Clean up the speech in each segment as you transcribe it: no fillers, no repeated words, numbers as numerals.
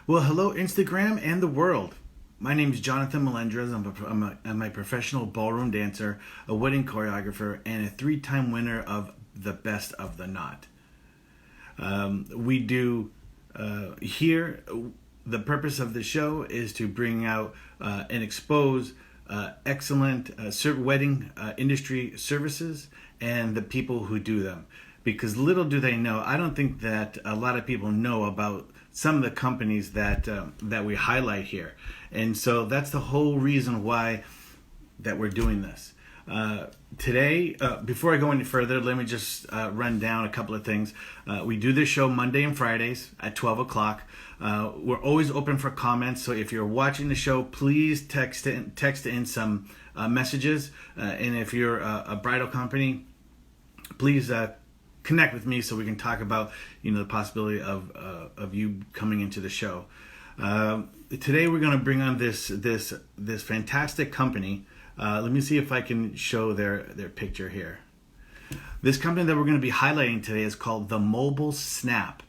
Well, hello, Instagram and the world. My name is Jonathon Melendrez. I'm a professional ballroom dancer, a wedding choreographer, and a three-time winner of the Best of the Knot. We do here, the purpose of the show is to bring out and expose excellent wedding industry services and the people who do them. Because little do they know, I don't think that a lot of people know about some of the companies that we highlight here, and so that's the whole reason why that we're doing this. Today, before I go any further, let me just run down a couple of things. We do this show Monday and Fridays at 12 o'clock. We're always open for comments, so if you're watching the show, please text in some messages. And if you're a bridal company, please connect with me so we can talk about the possibility of you coming into the show. Today we're going to bring on this fantastic company. Let me see if I can show their picture here. This company that we're going to be highlighting today is called TheMobile Snap.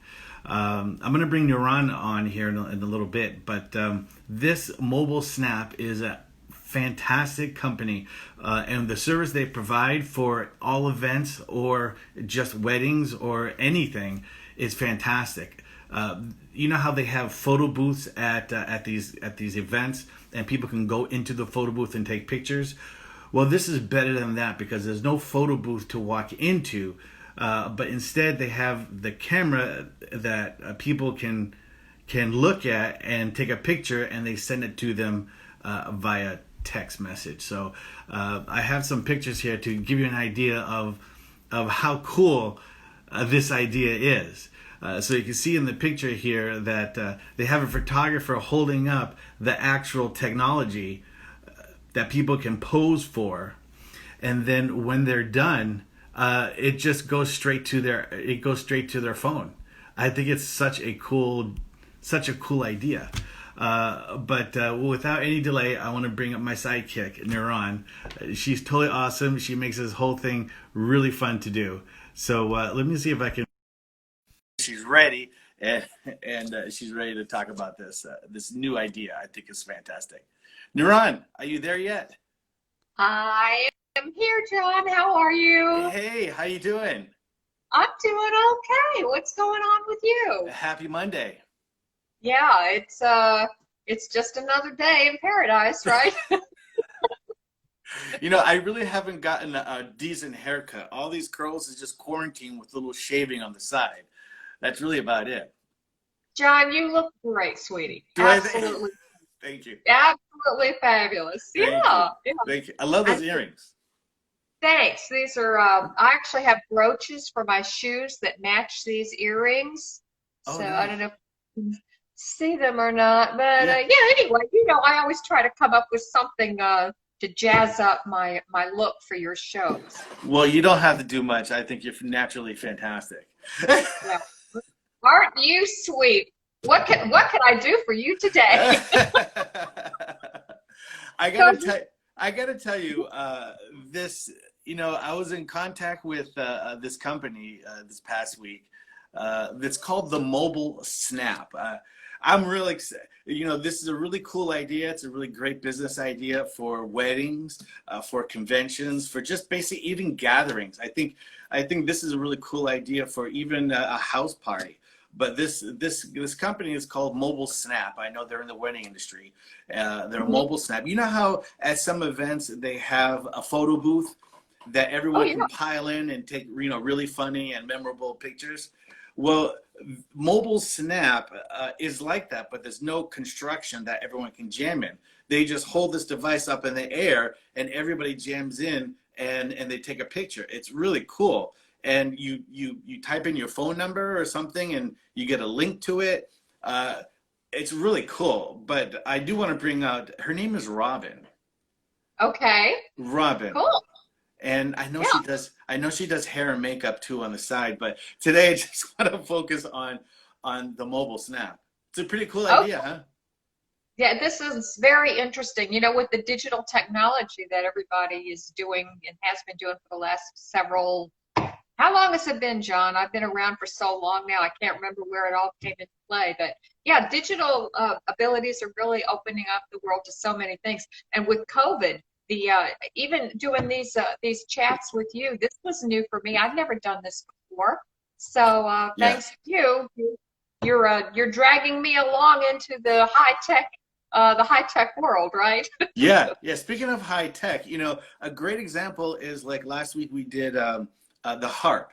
I'm going to bring Nuran on here in a little bit, but this Mobile Snap is a fantastic company, and the service they provide for all events or just weddings or anything is fantastic. You know how they have photo booths at these events, and people can go into the photo booth and take pictures. Well, this is better than that because there's no photo booth to walk into, but instead they have the camera that people can look at and take a picture, and they send it to them via text message. So I have some pictures here to give you an idea of how cool this idea is. So you can see in the picture here that they have a photographer holding up the actual technology that people can pose for, and then when they're done, it just goes straight to their phone. I think it's such a cool idea. But without any delay, I want to bring up my sidekick, Nuran. She's totally awesome. She makes this whole thing really fun to do. So let me see if I can. She's ready, and she's ready to talk about this new idea. I think is fantastic. Nuran, are you there yet? I am here, John. How are you? Hey, how you doing? I'm doing okay. What's going on with you? Happy Monday. Yeah, it's just another day in paradise, right? I really haven't gotten a decent haircut. All these curls is just quarantine with little shaving on the side. That's really about it. John, you look great, sweetie. Do I? Absolutely, Thank you. absolutely fabulous. Thank you. Yeah, yeah. Thank you. I love I, those earrings. thanks. These are I actually have brooches for my shoes that match these earrings. Oh, So I nice. don't know if you can see them or not, but Yeah. yeah. Anyway, I always try to come up with something to jazz up my look for your shows. Well, you don't have to do much. I think you're naturally fantastic. Yeah, aren't you sweet? What can I do for you today? I gotta So, tell, I gotta tell you, this. I was in contact with this company this past week. That's called the Mobile Snap. I'm really excited. This is a really cool idea. It's a really great business idea for weddings, for conventions, for just basic even gatherings. I think this is a really cool idea for even a house party. But this company is called Mobile Snap. I know they're in the wedding industry. They're a mhm. Mobile Snap. You know how at some events they have a photo booth that Oh everyone yeah. can pile in and take really funny and memorable pictures. Well, Mobile Snap is like that, but there's no construction that everyone can jam in. They just hold this device up in the air, and everybody jams in, and they take a picture. It's really cool. And you type in your phone number or something, and you get a link to it. Uh, it's really cool. But I do want to bring out her name is Robbin. Okay. Robbin. Cool. And Yeah. I know she does hair and makeup too on the side, but today I just want to focus on the Mobile Snap. It's a pretty cool Okay. idea, huh? Yeah, this is very interesting. With the digital technology that everybody is doing and has been doing for the last several How long has it been, John? I've been around for so long now, I can't remember where it all came into play. But yeah, digital abilities are really opening up the world to so many things. And with COVID, the even doing these chats with you, this was new for me. I've never done this before. So Yeah. thanks to you, you're dragging me along into the high tech world, right? Yeah, yeah. Speaking of high tech, a great example is like last week we did the harp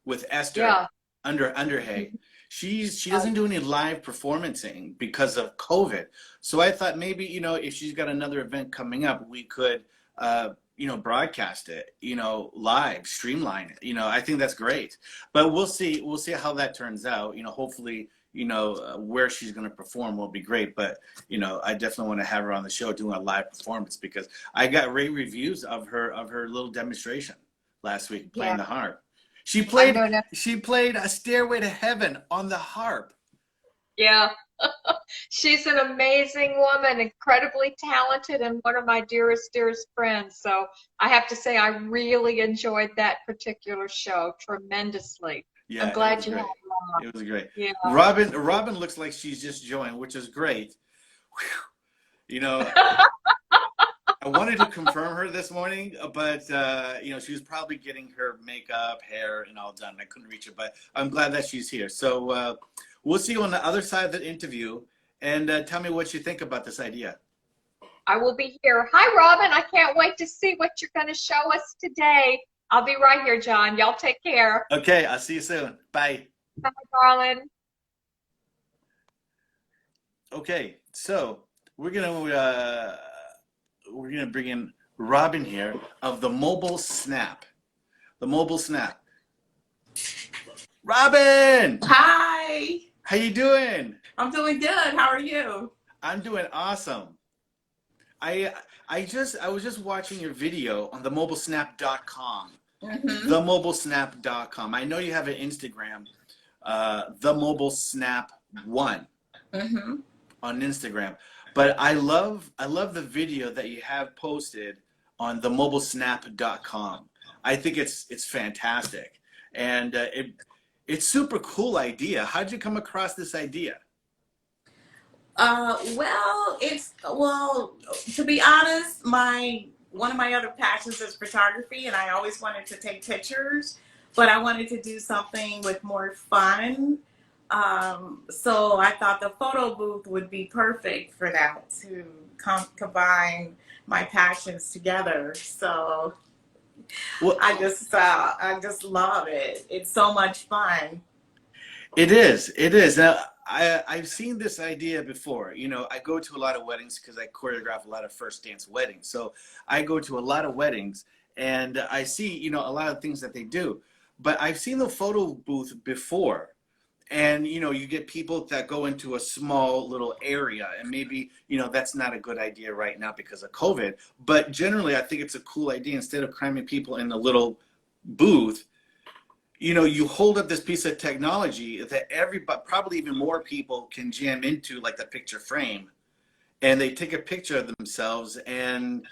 with Esther Yeah. Underhay. She doesn't do any live performancing because of COVID. So I thought maybe, if she's got another event coming up, we could broadcast it, live, streamline it. I think that's great. But we'll see how that turns out. Hopefully, where she's going to perform will be great. But I definitely want to have her on the show doing a live performance because I got rave reviews of her little demonstration last week playing Yeah. the harp. She I played know now. she played a Stairway to Heaven on the harp. Yeah. She's an amazing woman, incredibly talented, and one of my dearest, dearest friends. So I have to say, I really enjoyed that particular show tremendously. I'm Yeah, it was glad you had great. her on. It was great. Yeah. Robin looks like she's just joined, which is great. Whew. I wanted to confirm her this morning, but she was probably getting her makeup, hair, and all done. I couldn't reach her, but I'm glad that she's here. So we'll see you on the other side of the interview, and tell me what you think about this idea. I will be here. Hi, Robin. I can't wait to see what you're going to show us today. I'll be right here, John. Y'all take care. Okay, I'll see you soon. Bye. Bye, darling. Okay, so we're gonna bring in Robin here of the Mobile Snap. The Mobile Snap. Robin, Hi, how you doing? I'm doing good. How are you? I'm doing awesome. I I was just watching your video on themobilesnap.com. Mm-hmm. Themobilesnap.com. I know you have an Instagram, themobilesnap1 Mm-hmm. on Instagram. But I love the video that you have posted on themobilesnap.com. I think it's fantastic. And it's super cool idea. How'd you come across this idea? Well, to be honest, my one of my other passions is photography, and I always wanted to take pictures, but I wanted to do something with more fun. So I thought the photo booth would be perfect for that to combine my passions together. So Well, I just love it. It's so much fun. it is. It is. Now, I've seen this idea before. I go to a lot of weddings because I choreograph a lot of first dance weddings. So I go to a lot of weddings and I see, a lot of things that they do. But I've seen the photo booth before. And, you get people that go into a small little area and maybe, that's not a good idea right now because of COVID. But generally, I think it's a cool idea instead of cramming people in a little booth. You hold up this piece of technology that everybody, probably even more people can jam into, like the picture frame, and they take a picture of themselves and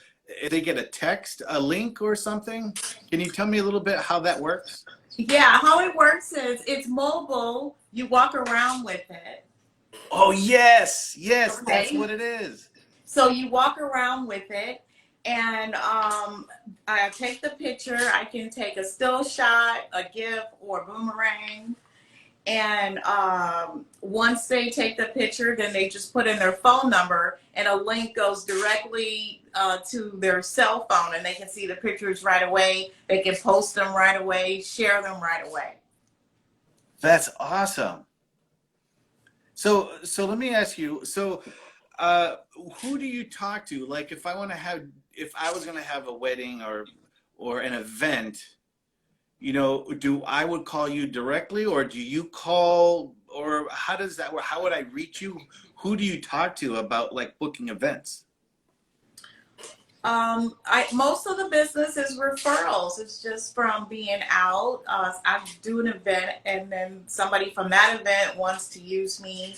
they get a text, a link or something. Can you tell me a little bit how that works? Yeah, how it works is it's mobile. You walk around with it. Oh, yes, yes, that's Okay. what it is. So you walk around with it, and I take the picture. I can take a still shot, a GIF, or boomerang. And once they take the picture, then they just put in their phone number, and a link goes directly to their cell phone, and they can see the pictures right away. They can post them right away, share them right away. That's awesome. So let me ask you. So, uh, who do you talk to? Like, if I was gonna have a wedding or an event, do I would call you directly, or do you call, or how does that work? How would I reach you? Who do you talk to about like booking events? I most of the business is referrals. It's just from being out. I do an event, and then somebody from that event wants to use me.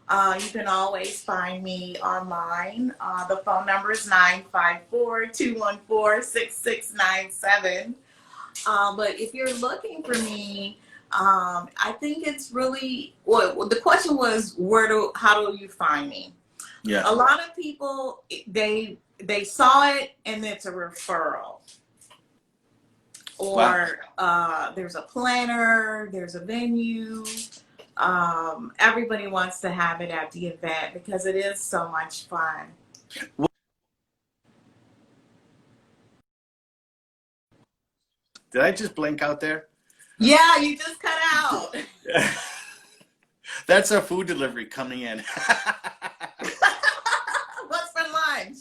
You can always find me online. The phone number is 954-214-6697. But if you're looking for me, I think it's really, well, the question was, how do you find me? Yeah. A lot of people, they saw it and it's a referral. Or there's a planner, there's a venue. Everybody wants to have it at the event because it is so much fun. Did I just blink out there? Yeah, you just cut out. That's our food delivery coming in. What's for lunch?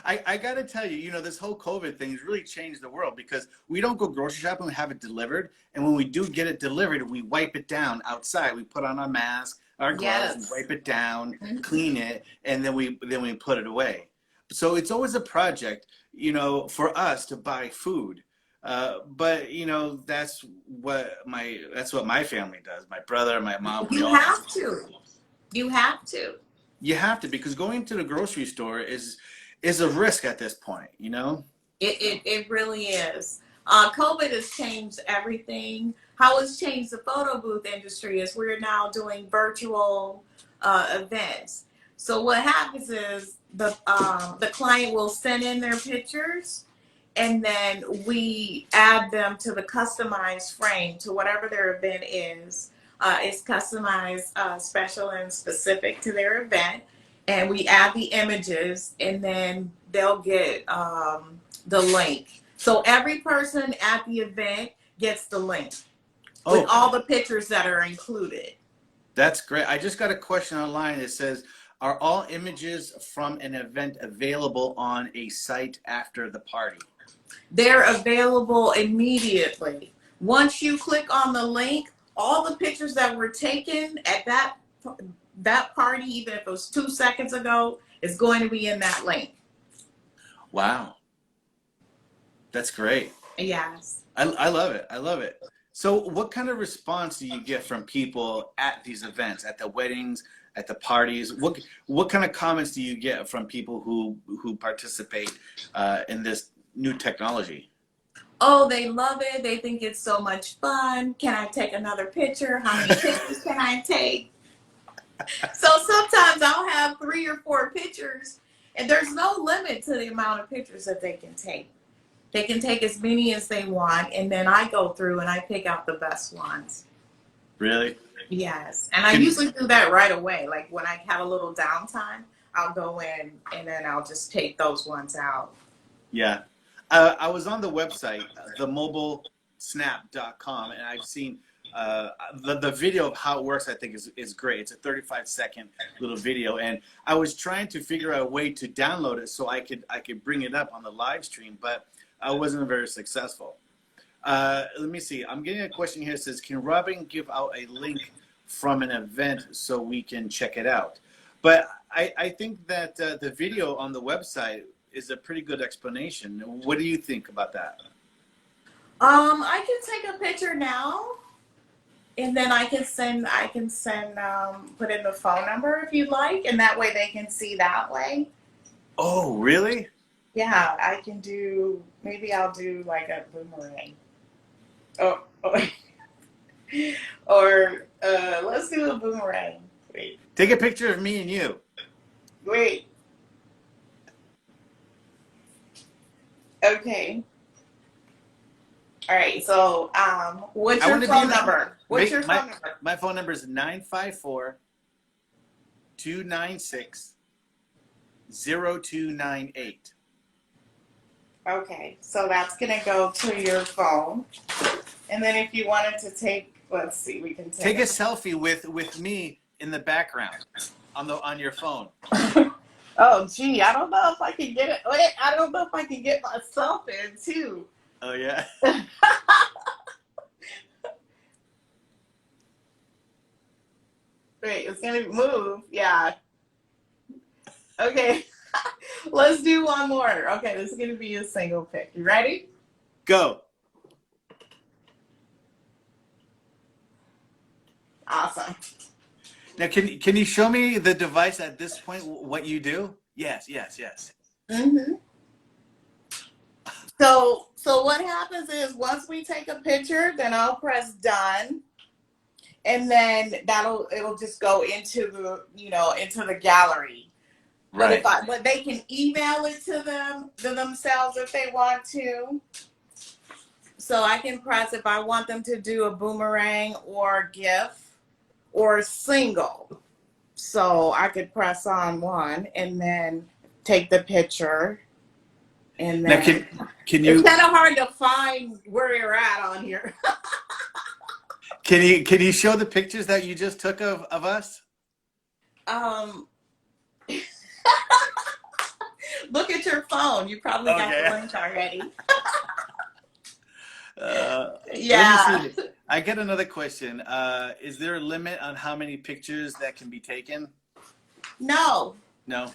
I got to tell you, you know, this whole COVID thing has really changed the world because we don't go grocery shopping and have it delivered. And when we do get it delivered, we wipe it down outside. We put on our mask, our gloves, Yes. we wipe it down, clean it, and then we put it away. So it's always a project, you know, for us to buy food. But you know, that's what my family does. My brother, my mom. You have to. You have to. You have to, because going to the grocery store is a risk at this point, you know? It really is. COVID has changed everything. How it's changed the photo booth industry is we're now doing virtual events. So what happens is the client will send in their pictures, and then we add them to the customized frame to whatever their event is. It's customized, special and specific to their event. And we add the images, and then they'll get the link. So every person at the event gets the link with all the pictures that are included. That's great. I just got a question online that says, are all images from an event available on a site after the party? They're available immediately. Once you click on the link, all the pictures that were taken at that party, even if it was 2 seconds ago, is going to be in that link. Wow. That's great. Yes. I love it. I love it. So what kind of response do you get from people at these events, at the weddings, at the parties? What kind of comments do you get from people who participate in this new technology? Oh, they love it. They think it's so much fun. Can I take another picture? How many pictures can I take? So sometimes I'll have 3 or 4 pictures, and there's no limit to the amount of pictures that they can take. They can take as many as they want, and then I go through and I pick out the best ones. Really? Yes. And I usually do that right away. Like when I have a little downtime, I'll go in and then I'll just take those ones out. Yeah. I was on the website, TheMobileSnap.com, and I've seen the video of how it works. I think is great. It's a 35-second little video, and I was trying to figure out a way to download it so I could bring it up on the live stream, but I wasn't very successful. Let me see. I'm getting a question here that says, can Robbin give out a link from an event so we can check it out? But I think that the video on the website is a pretty good explanation. What do you think about that? I can take a picture now, and then I can send put in the phone number if you'd like, and that way they can see that way. Oh, really? Yeah, I can do, maybe I'll do like a boomerang. Oh. Or let's do a boomerang. Wait. Take a picture of me and you. Wait. Okay. All right. So, what's your phone number? What's your phone number? My phone number is 954-296-0298. Okay. So that's gonna go to your phone, and then if you wanted to take, let's see, we can take a selfie with me in the background on your phone. Oh, gee, I don't know if I can get it. Wait, I don't know if I can get myself in too. Oh yeah. Wait, it's gonna move. Yeah. Okay. Let's do one more. Okay, this is gonna be a single pic. You ready? Go. Awesome. Now, can you show me the device at this point? What you do? Yes. Mm-hmm. So what happens is once we take a picture, then I'll press done, and then it'll just go into the gallery. Right. But they can email it to themselves if they want to. So I can press if I want them to do a boomerang or GIF or single. So I could press on one and then take the picture. And Now, then can it's you kind of hard to find where you're at on here. can you show the pictures that you just took of us? Um, look at your phone. You probably got Okay. the link already. Let Yeah. me see. I get another question. Is there a limit on how many pictures that can be taken? No. No.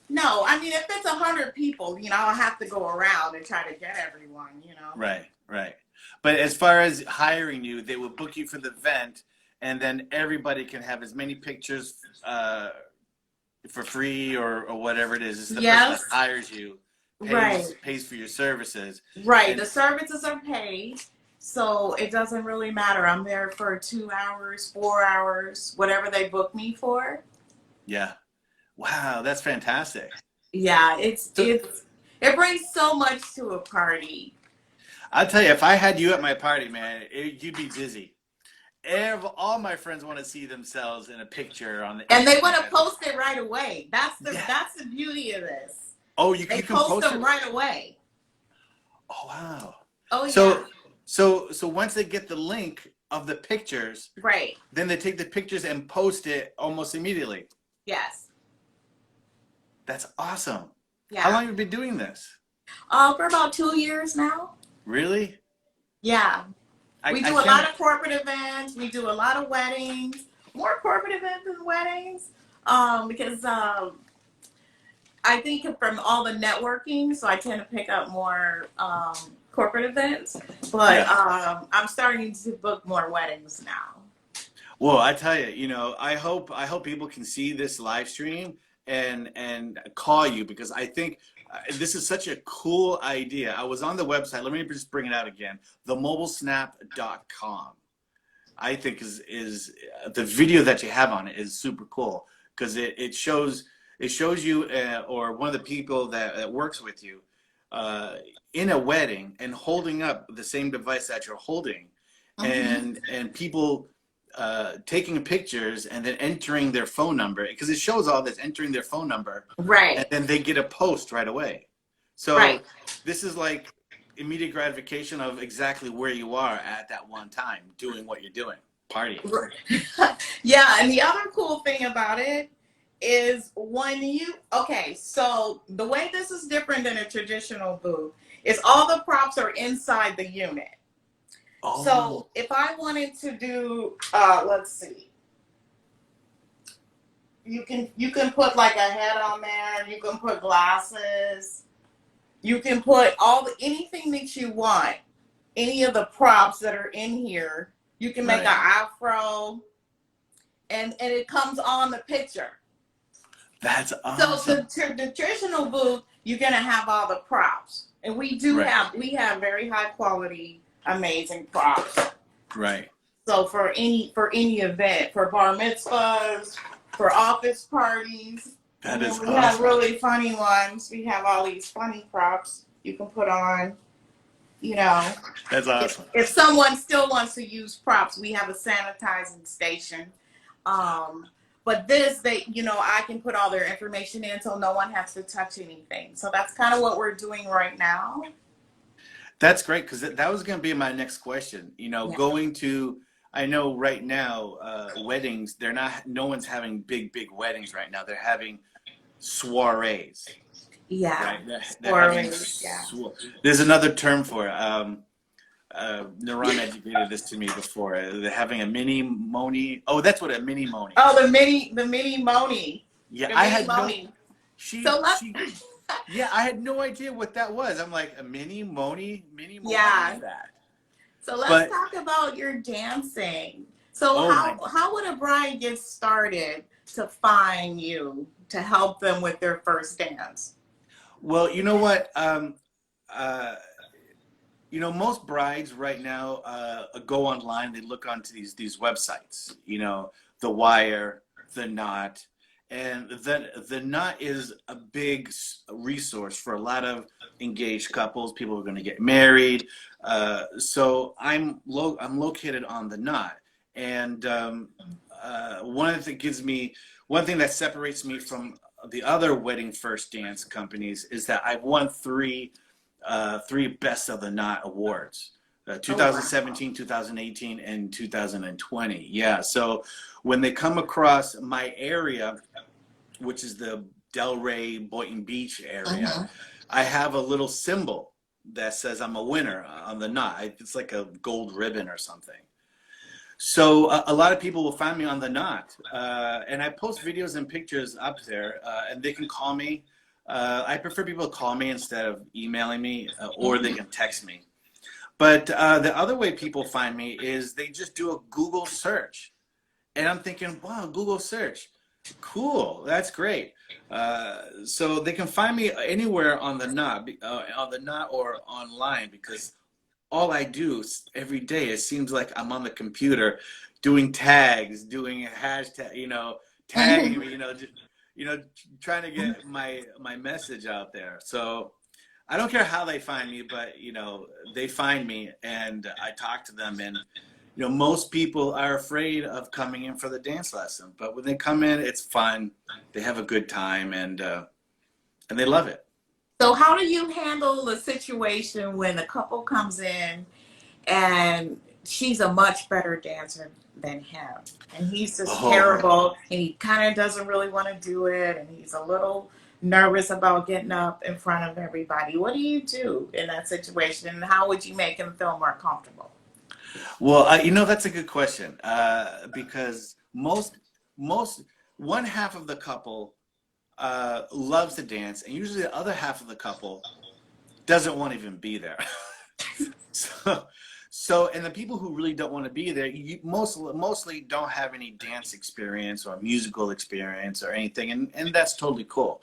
No. I mean, if it's 100 people, I'll have to go around and try to get everyone. Right, right. But as far as hiring you, they will book you for the event, and then everybody can have as many pictures for free or whatever it is. It's the person that Yes. hires you Right. pays for your services. Right. And The services are paid. So it doesn't really matter. I'm there for 2 hours, 4 hours, whatever they book me for. yeah. Wow, that's fantastic. Yeah, So it brings so much to a party. I'll tell you, if I had you at my party, man, you'd be busy. All my friends want to see themselves in a picture on the And they want to internet. post it right away. That's Yeah. the beauty of this. Oh, you They can post post them it? right away. Oh, wow. Oh So, yeah. so once they get the link of the pictures, Right. then they take the pictures and post it almost immediately. Yes. That's awesome. Yeah. How long have you been doing this? For about 2 years now. Really? Yeah. We do a can't- lot of corporate events. We do a lot of weddings. More corporate events than weddings. Because I think from all the networking, so I tend to pick up more corporate events. But Yeah. I'm starting to book more weddings now. Well, I tell you, I hope people can see this live stream and call you, because I think this is such a cool idea. I was on the website. Let me just bring it out again. TheMobileSnap.com. I think is the video that you have on it is super cool, because it shows you or one of the people that works with you in a wedding and holding up the same device that you're holding, and people taking pictures and then entering their phone number, because it shows all this, entering their phone number, Right. and then they get a post right away. So Right. this is like immediate gratification of exactly where you are at that one time, doing what you're doing, partying. Yeah, and the other cool thing about it is so the way this is different than a traditional booth is all the props are inside the unit. Oh. So if I wanted to do, let's see, you can put like a head on there. You can put glasses. You can put anything that you want. Any of the props that are in here. You can make an afro, and it comes on the picture. That's awesome. So the traditional booth, you're gonna have all the props, and we have very high quality, amazing props. Right. So for any event, for bar mitzvahs, for office parties, That is we awesome. have really funny ones. We have all these funny props you can put on. That's awesome. If someone still wants to use props, we have a sanitizing station. But I can put all their information in so no one has to touch anything. So that's kind of what we're doing right now. That's great, because that was going to be my next question. Going to, I know right now, weddings, no one's having big weddings right now. They're having soirees. Yeah. Right? They're having There's another term for it. Naran educated this to me before. They're having a mini moni. Oh, that's what a mini moni. Oh, the mini moni. Yeah, The I mini had moni. yeah, I had no idea what that was. I'm like, a mini moni. Yeah. What is that? So let's talk about your dancing. So how would a bride get started to find you to help them with their first dance? Well, you know what? most brides right now go online. They look onto these websites. The Wire, The Knot, and the Knot is a big resource for a lot of engaged couples, people who are going to get married. So I'm located on The Knot, and one thing that separates me from the other wedding first dance companies is that I've won three Best of the Knot awards, 2017, 2018, and 2020. Yeah, so when they come across my area, which is the Delray, Boynton Beach area, I have a little symbol that says I'm a winner on the knot. It's like a gold ribbon or something. So a lot of people will find me on the knot, and I post videos and pictures up there, and they can call me. I prefer people call me instead of emailing me, or they can text me. But the other way people find me is they just do a Google search, and I'm thinking, wow, Google search, cool, that's great. So they can find me anywhere on the knot or online, because all I do every day, it seems like I'm on the computer doing tags, doing a hashtag, tagging me, trying to get my message out there. So I don't care how they find me, but they find me and I talk to them. And most people are afraid of coming in for the dance lesson, but when they come in, it's fun. They have a good time, and they love it. So how do you handle the situation when a couple comes in and she's a much better dancer than him, and he's just terrible, and he kind of doesn't really want to do it, and he's a little nervous about getting up in front of everybody? What do you do in that situation, and how would you make him feel more comfortable? Well, that's a good question, because most one half of the couple loves to dance, and usually the other half of the couple doesn't want to even be there. So, and the people who really don't want to be there, mostly don't have any dance experience or musical experience or anything, and that's totally cool.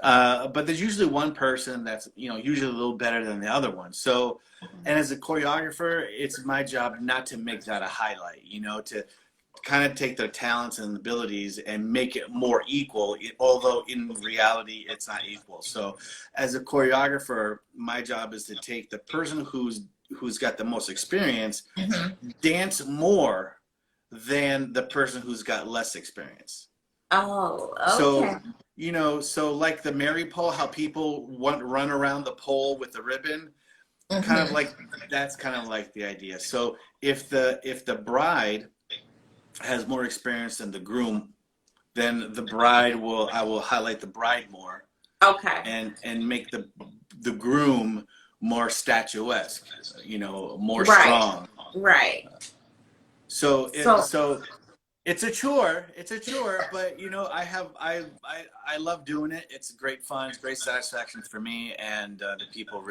But there's usually one person that's usually a little better than the other one. So, and as a choreographer, it's my job not to make that a highlight. To kind of take their talents and abilities and make it more equal, although in reality it's not equal. So as a choreographer, my job is to take the person who's got the most experience, dance more than the person who's got less experience. Oh, okay. So like the Mary pole, how people run around the pole with the ribbon, kind of like that's kind of like the idea. So if the bride has more experience than the groom, then I will highlight the bride more. Okay. And make the groom more statuesque, more strong. Right. So it's a chore, but I love doing it. It's great fun. It's great satisfaction for me, and the people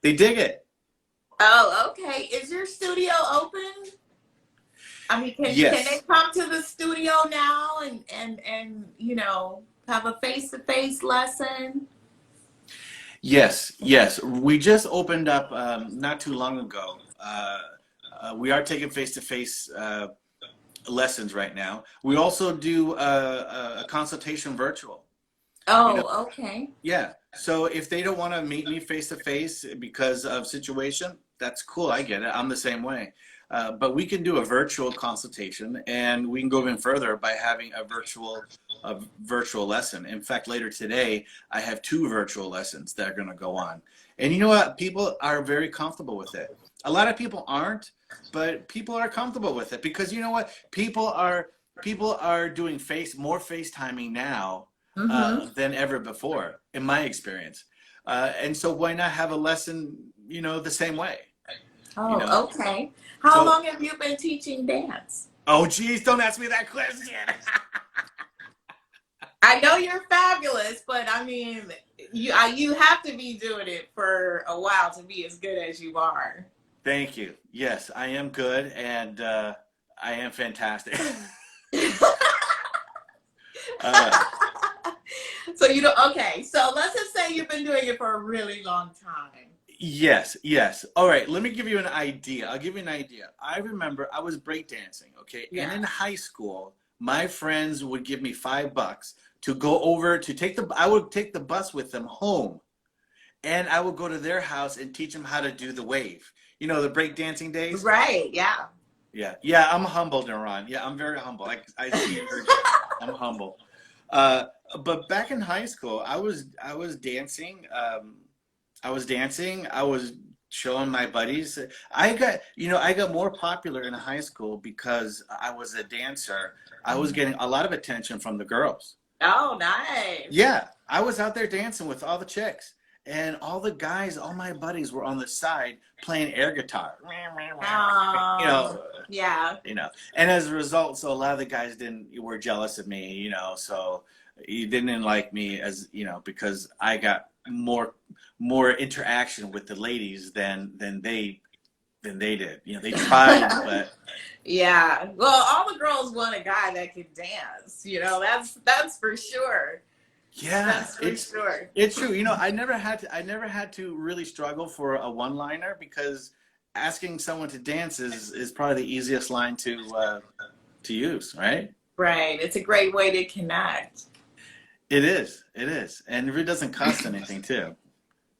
they dig it. Oh, okay. Is your studio open? I mean, can they come to the studio now and have a face-to-face lesson? Yes. We just opened up not too long ago. We are taking face-to-face lessons right now. We also do a consultation virtual. Oh, okay. Yeah. So if they don't want to meet me face-to-face because of situation, that's cool. I get it. I'm the same way. But we can do a virtual consultation, and we can go even further by having a virtual lesson. In fact, later today, I have 2 virtual lessons that are going to go on. And you know what? People are very comfortable with it. A lot of people aren't, but people are comfortable with it, because you know what? People are doing more FaceTiming now than ever before, in my experience. And so why not have a lesson, the same way? Oh, okay. How long have you been teaching dance? Oh, geez, don't ask me that question. I know you're fabulous, but I mean, you have to be doing it for a while to be as good as you are. Thank you. Yes, I am good, and I am fantastic. So okay. So let's just say you've been doing it for a really long time. Yes, yes. All right, let me give you an idea. I'll give you an idea. I remember I was breakdancing, okay? And Yeah. in high school, my friends would give me $5 to go over to take the, I would take the bus with them home. And I would go to their house and teach them how to do the wave. You know, the breakdancing days? Right. Yeah. Yeah. Yeah, I'm humbled, Iran. Yeah, I'm very humble. I see your journey. I'm humble. Uh, but back in high school, I was dancing. I was dancing. I was showing my buddies. I got more popular in high school because I was a dancer. I was getting a lot of attention from the girls. Oh, nice. Yeah, I was out there dancing with all the chicks, and all the guys, all my buddies were on the side playing air guitar. You Um, know, yeah. and as a result, so a lot of the guys didn't were jealous of me. So he didn't like me as because I got more interaction with the ladies than they did. They tried, but Yeah. Well, all the girls want a guy that can dance. That's for sure. yeah, That's for sure. it's true. I never had to really struggle for a one-liner because asking someone to dance is probably the easiest line to use, right? Right. It's a great way to connect. It is. It is. And it doesn't cost anything too.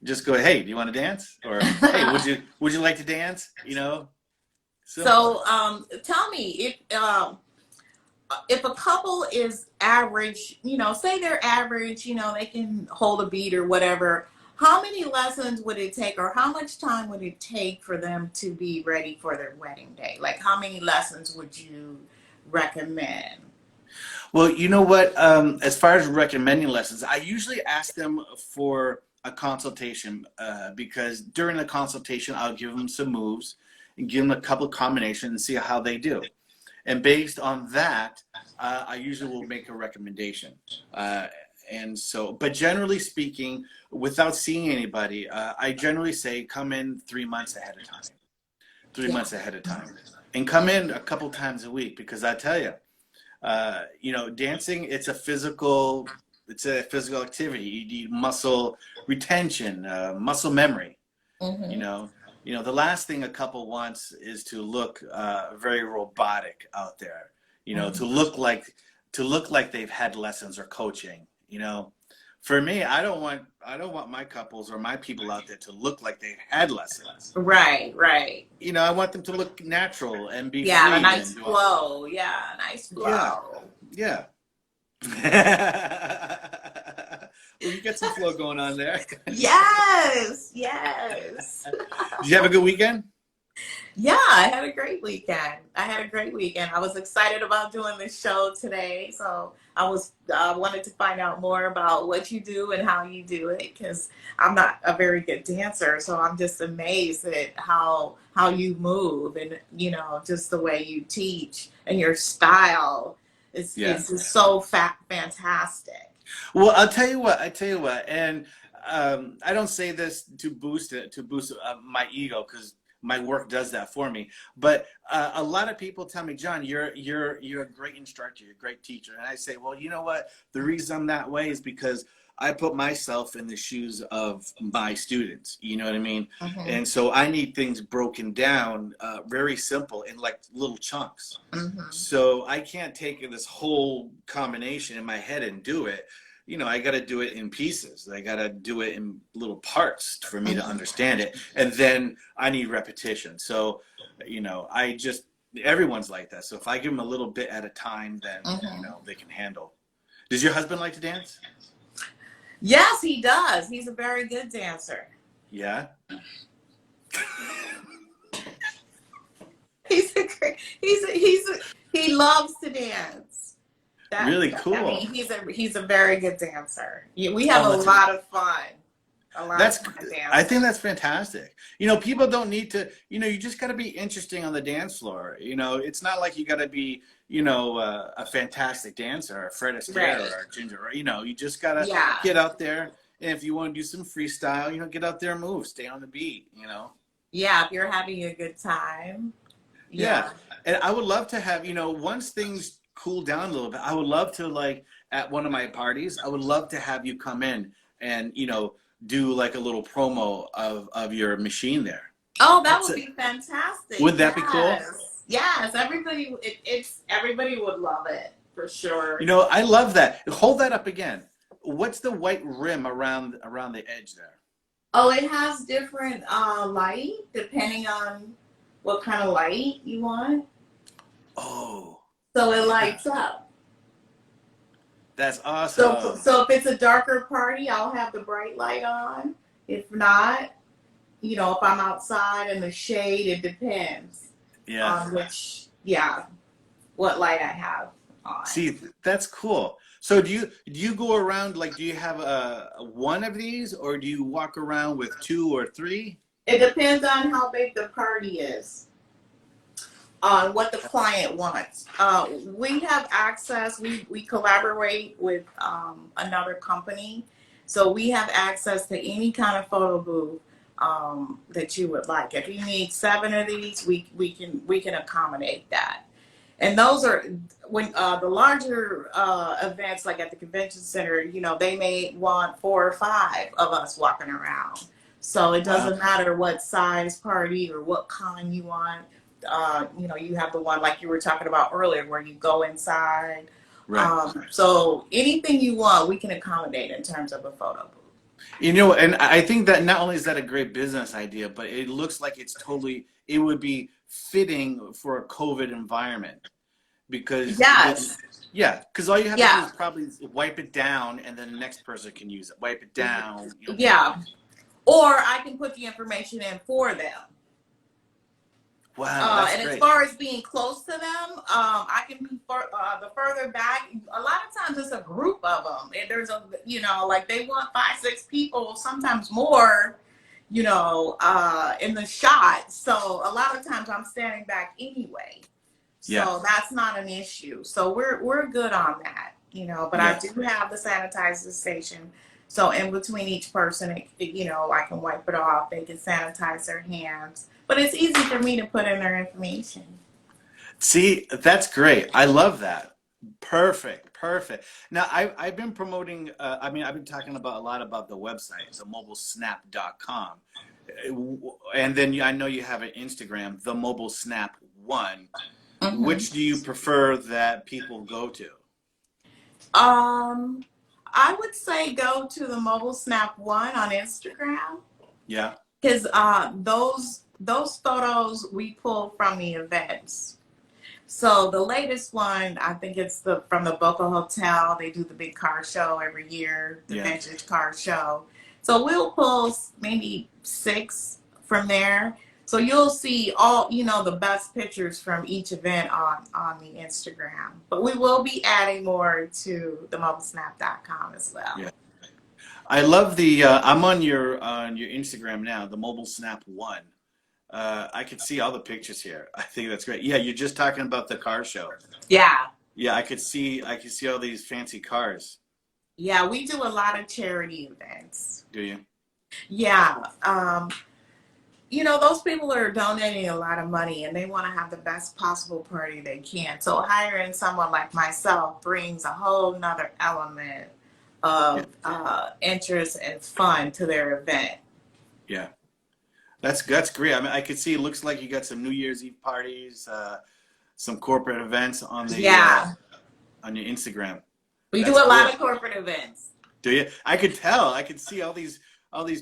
Just go, hey, do you want to dance? Or hey, would you like to dance? Simple. So, tell me if a couple is average, say they're average, they can hold a beat or whatever. How many lessons would it take, or how much time would it take for them to be ready for their wedding day? Like, how many lessons would you recommend? Well, you know what? As far as recommending lessons, I usually ask them for a consultation because during the consultation, I'll give them some moves and give them a couple of combinations and see how they do. And based on that, I usually will make a recommendation. But generally speaking, without seeing anybody, I generally say come in 3 months ahead of time. 3 months ahead of time. And come in a couple times a week because I tell you, dancing, it's a physical activity. You need muscle retention, muscle memory. Mm-hmm. The last thing a couple wants is to look very robotic out there. To look like they've had lessons or coaching. For me, I don't want my couples or my people out there to look like they've had lessons. Right, right. I want them to look natural and be Yeah, free a nice and flow. Yeah, a nice flow. Yeah. Well, you got some flow going on there. Yes, yes. Did you have a good weekend? Yeah, I had a great weekend. I was excited about doing this show today, so I wanted to find out more about what you do and how you do it because I'm not a very good dancer, so I'm just amazed at how you move and just the way you teach and your style is just so fantastic. Well, I'll tell you what, and I don't say this to boost my ego because my work does that for me. But a lot of people tell me, John, you're a great instructor, you're a great teacher, and I say, well, you know what? The reason I'm that way is because I put myself in the shoes of my students. You know what I mean? Mm-hmm. And so I need things broken down, very simple in like little chunks. Mm-hmm. So I can't take this whole combination in my head and do it. I got to do it in pieces. I got to do it in little parts for me to understand it. And then I need repetition. So, everyone's like that. So if I give them a little bit at a time, then, they can handle. Does your husband like to dance? Yes, he does. He's a very good dancer. Yeah. He loves to dance. Really cool. I mean, he's a very good dancer. We have a lot of fun. I think that's fantastic. People don't need to, you just got to be interesting on the dance floor. It's not like you got to be, a fantastic dancer, a Fred Astaire or a Ginger. You just got to get out there. And if you want to do some freestyle, get out there and move, stay on the beat, Yeah, if you're having a good time. Yeah. And I would love to have, once things cool down a little bit, I would love to, like, at one of my parties, I would love to have you come in and, do like a little promo of your machine there. Oh, that That's would it. be fantastic. Would that be cool? Yes. Yes. Everybody, everybody would love it for You sure. know, I love that. Hold that up again. What's the white rim around the edge there? Oh, it has different light depending on what kind of light you want. Oh, So it yeah. lights up. That's So, awesome. so if it's a darker party, I'll have the bright light on. If not, if I'm outside in the shade, it depends Yeah. on yeah, what light I have on. See, that's cool. So do you go around like do you have a one of these or do you walk around with two or three? It depends on how big the party is, on what the client wants. We have access, we collaborate with another company. So we have access to any kind of photo booth that you would like. If you need 7 of these, we can accommodate that. And those are when the larger events, like at the convention center, they may want 4 or 5 of us walking around. So it Wow. doesn't matter what size party or what kind you want. You have the one like you were talking about earlier where you go inside. Right. So anything you want, we can accommodate in terms of a photo booth. You know, and I think that not only is that a great business idea, but it looks like it would be fitting for a COVID environment because Yes. because all you have to do Yeah. is probably wipe it down and then the next person can use it. Wipe it down. Yeah. Or I can put the information in for them. Wow, that's And as great. far as being close to them, I can be the further back. A lot of times it's a group of them. And there's like they want 5, 6 people, sometimes more, in the shot. So a lot of times I'm standing back anyway. Yeah. So that's not an issue. So we're good on that, but I Yeah. do have the sanitizer station. So in between each person, I can wipe it off. They can sanitize their hands. But it's easy for me to put in their information. See, that's great. I love that. Perfect, perfect. Now, I've been promoting, I've been talking about a lot about the website, themobilesnap.com. And then I know you have an Instagram, TheMobileSnap1. Mm-hmm. Which do you prefer that people go to? I would say go to the Mobile Snap One on Instagram Yeah. because those photos we pull from the events. So the latest one, I think it's from the Boca Hotel. They do the big car show every year, the Yeah. vintage car show. So we'll pull maybe 6 from there. So you'll see all, the best pictures from each event on the Instagram. But we will be adding more to themobilesnap.com as well. Yeah. I love I'm on your Instagram now, the Mobile Snap One. I can see all the pictures here. I think that's great. Yeah, you're just talking about the car show. Yeah. Yeah, I could see all these fancy cars. Yeah, we do a lot of charity events. Do you? Yeah. Those people are donating a lot of money and they want to have the best possible party they can. So hiring someone like myself brings a whole nother element of interest and fun to their event. Yeah. That's great. I mean, I could see it looks like you got some New Year's Eve parties, some corporate events on on your Instagram. We That's do a lot cool. of corporate events. Do you? I could tell. I could see all these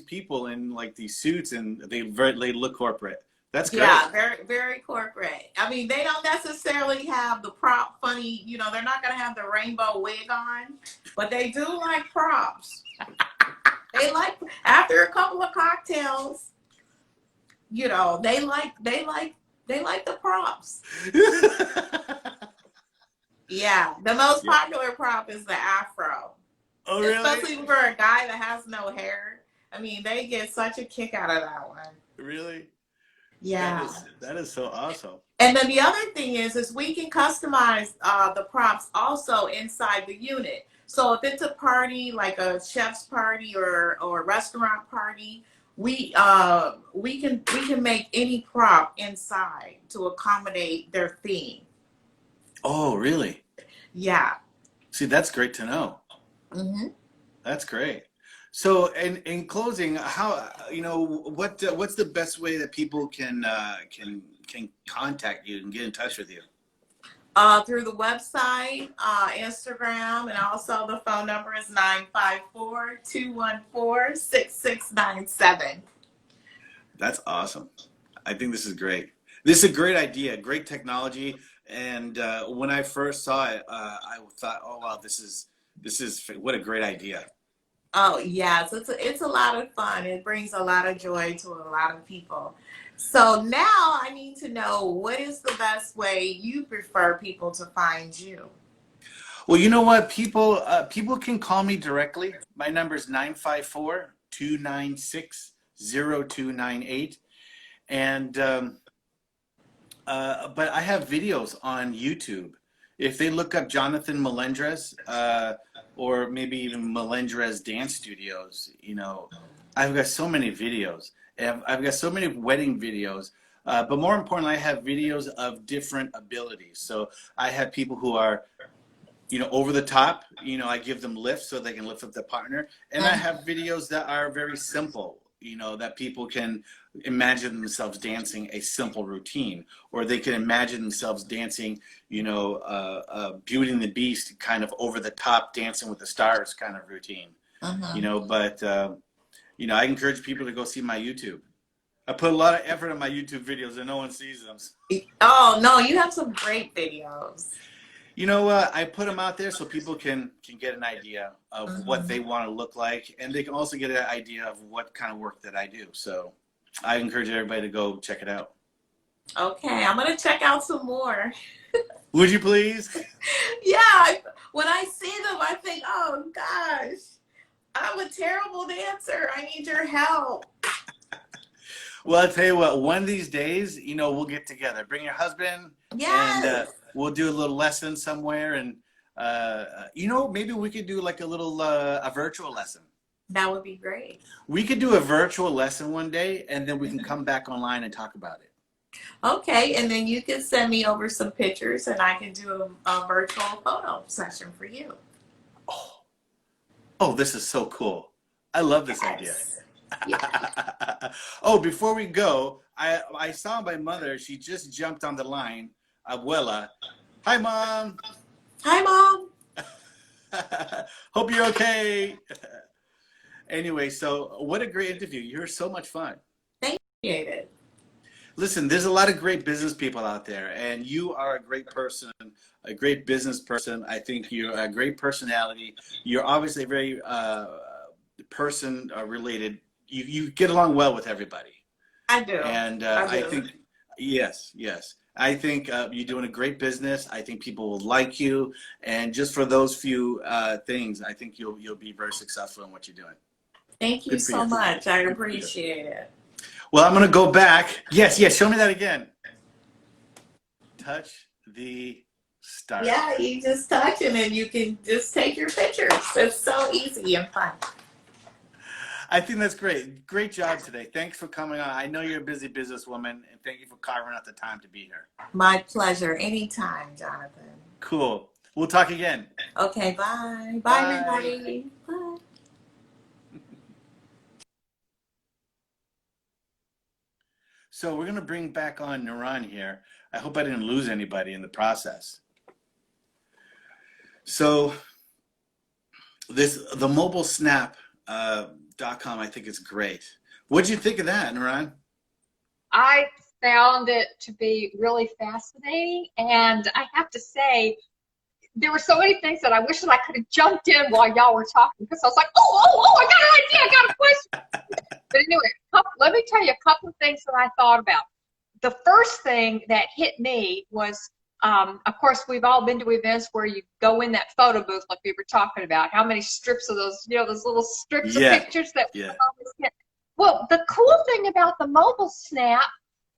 people in like these suits and they look corporate. That's great. Yeah, very, very corporate. I mean, they don't necessarily have the prop funny, they're not going to have the rainbow wig on, but they do like props. They like, after a couple of cocktails, they like the props. Yeah, the most popular prop is the afro. Oh, really? Especially for a guy that has no hair. I mean, they get such a kick out of that one. Really? Yeah. That is so awesome. And then the other thing is we can customize the props also inside the unit. So if it's a party like a chef's party or a restaurant party, we can make any prop inside to accommodate their theme. Oh, really? Yeah. See, that's great to know. Mm-hmm. That's great. So, in closing, how what's the best way that people can contact you and get in touch with you? Through the website, Instagram, and also the phone number is 954-214-6697. That's awesome. I think this is great. This is a great idea, great technology. And when I first saw it, I thought, oh wow, this is what a great idea. Oh yes, it's a lot of fun. It brings a lot of joy to a lot of people. So now I need to know, what is the best way you prefer people to find you? Well, you know what? People can call me directly. My number is 954-296-0298. And but I have videos on YouTube. If they look up Jonathon Melendrez, or maybe even Melendrez Dance Studios, I've got so many videos. I've got so many wedding videos. But more importantly, I have videos of different abilities. So I have people who are, over the top. I give them lifts so they can lift up their partner. And I have videos that are very simple, that people can imagine themselves dancing a simple routine, or they can imagine themselves dancing, Beauty and the Beast, kind of over the top, Dancing with the Stars kind of routine. But I encourage people to go see my YouTube. I put a lot of effort in my YouTube videos and no one sees them. Oh no, you have some great videos. I put them out there so people can get an idea of what they want to look like, and they can also get an idea of what kind of work that I do. So I encourage everybody to go check it out. Okay, I'm gonna check out some more. Would you please? Yeah, when I see them, I think, oh gosh, I'm a terrible dancer. I need your help. Well, I'll tell you what, one of these days, we'll get together. Bring your husband. Yes. And we'll do a little lesson somewhere. And, maybe we could do like a virtual lesson. That would be great. We could do a virtual lesson one day, and then we can come back online and talk about it. Okay, and then you can send me over some pictures and I can do a virtual photo session for you. Oh, this is so cool. I love this idea. Yeah. Oh, before we go, I saw my mother. She just jumped on the line. Abuela. Hi, Mom. Hi, Mom. Hope you're okay. Anyway, so what a great interview. You're so much fun. Thank you. Listen, there's a lot of great business people out there, and you are a great person, a great business person. I think you're a great personality. You're obviously very person related. You get along well with everybody. I do. And I think, yes. I think you're doing a great business. I think people will like you. And just for those few things, I think you'll be very successful in what you're doing. Thank you so much. I appreciate it. Well, I'm going to go back. Yes, show me that again. Touch the start. Yeah, you just touch it and you can just take your pictures. It's so easy and fun. I think that's great. Great job today. Thanks for coming on. I know you're a busy businesswoman, and thank you for carving out the time to be here. My pleasure. Anytime, Jonathan. Cool. We'll talk again. Okay, bye. Bye, everybody. Bye. So we're going to bring back on Naran here. I hope I didn't lose anybody in the process. So TheMobileSnap.com, I think is great. What'd you think of that, Naran? I found it to be really fascinating, and I have to say, there were so many things that I wish that I could have jumped in while y'all were talking, because I was like, oh, I got an idea, I got a question. But anyway, let me tell you a couple of things that I thought about. The first thing that hit me was, of course, we've all been to events where you go in that photo booth like we were talking about. How many strips of those, those little strips of pictures that we always get. Well, the cool thing about the mobile snap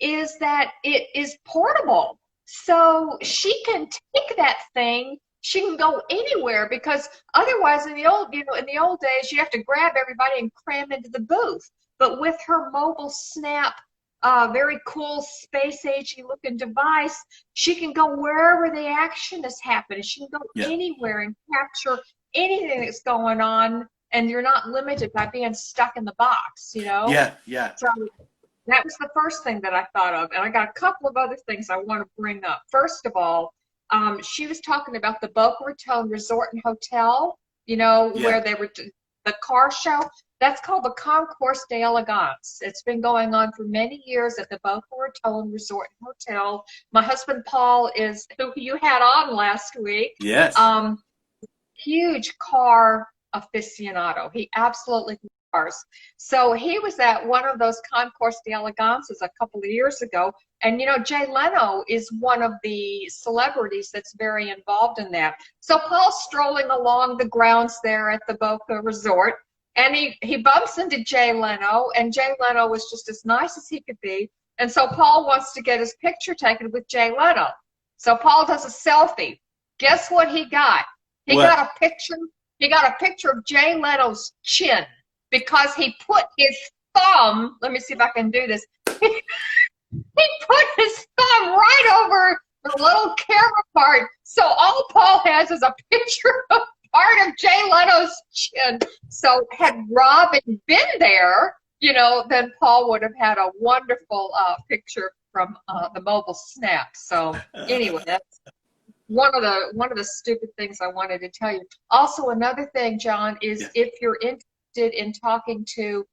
is that it is portable. So she can take that thing, she can go anywhere, because otherwise in the old days you have to grab everybody and cram into the booth. But with her mobile snap, very cool space-agey looking device, she can go wherever the action is happening. She can go anywhere and capture anything that's going on and you're not limited by being stuck in the box, you know? Yeah, yeah. So that was the first thing that I thought of. And I got a couple of other things I want to bring up. First of all, she was talking about the Boca Raton Resort and Hotel, you know, Yeah. where they were, the car show. That's called the Concourse d'Elegance. It's been going on for many years at the Boca Raton Resort and Hotel. My husband, Paul, is who you had on last week. Yes. Huge car aficionado. He absolutely cars. So he was at one of those Concourse d'Elegances a couple of years ago. And, you know, Jay Leno is one of the celebrities that's very involved in that. So Paul's strolling along the grounds there at the Boca Resort, and he bumps into Jay Leno, and Jay Leno was just as nice as he could be. And so Paul wants to get his picture taken with Jay Leno. So Paul does a selfie. Guess what he got? He got a picture. He got a picture of Jay Leno's chin because he put his thumb. Let me see if I can do this. He put his thumb right over the little camera part. So all Paul has is a picture of part of Jay Leno's chin. So had Robbin been there, you know, then Paul would have had a wonderful picture from the mobile snap. So anyway, that's one of the stupid things I wanted to tell you. Also, another thing, John, is if you're interested in talking to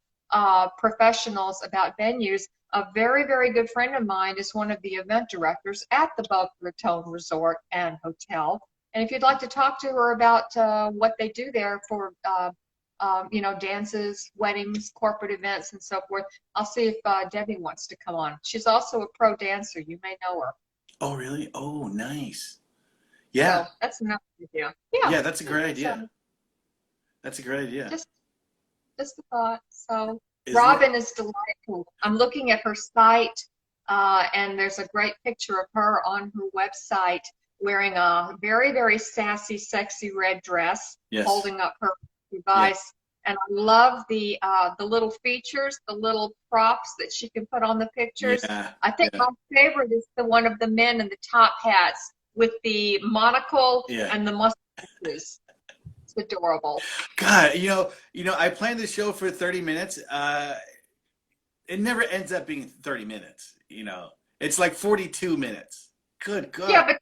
professionals about venues, a very, very good friend of mine is one of the event directors at the Boca Raton Resort and Hotel. And if you'd like to talk to her about what they do there for, you know, dances, weddings, corporate events, and so forth, I'll see if Debbie wants to come on. She's also a pro dancer. You may know her. Oh, really? Oh, nice. Yeah. So that's another idea. Yeah. Yeah, that's a great idea. That's a great idea. Just a thought. So Isn't Robbin is delightful. I'm looking at her site, and there's a great picture of her on her website wearing a very, very sassy, sexy red dress, holding up her device. And I love the little features, the little props that she can put on the pictures. I think my favorite is the one of the men in the top hats with the monocle and the mustaches. It's adorable. God, you know, I planned the show for 30 minutes. It never ends up being 30 minutes, you know. It's like 42 minutes. Good God. Yeah, but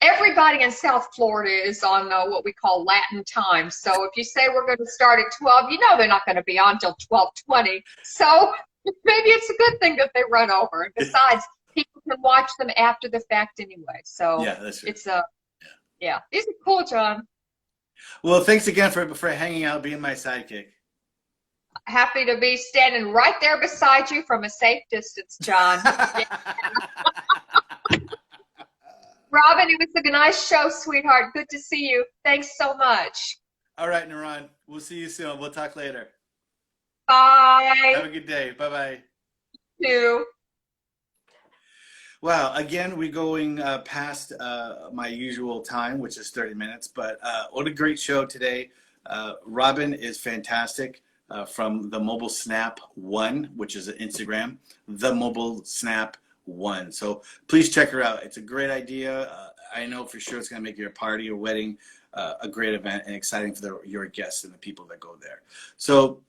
everybody in South Florida is on what we call Latin time. So if you say we're going to start at 12, you know they're not going to be on till 12:20. So maybe it's a good thing that they run over. And besides, people can watch them after the fact anyway. So that's true. It's these are cool, John. Well, thanks again for hanging out, being my sidekick. Happy to be standing right there beside you from a safe distance, John. Robbin, it was a nice show, sweetheart. Good to see you. Thanks so much. All right, Naran. We'll see you soon. We'll talk later. Bye. Have a good day. Bye-bye. You too. Wow, again, we're going past my usual time, which is 30 minutes, but what a great show today. Robbin is fantastic from TheMobile Snap 1, which is an Instagram, TheMobile Snap 1. So please check her out. It's a great idea. I know for sure it's going to make your party or wedding a great event and exciting for your guests and the people that go there. So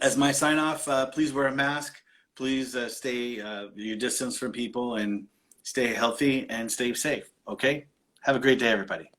as my sign off, please wear a mask. Please stay your distance from people and stay healthy and stay safe. Okay? Have a great day, everybody.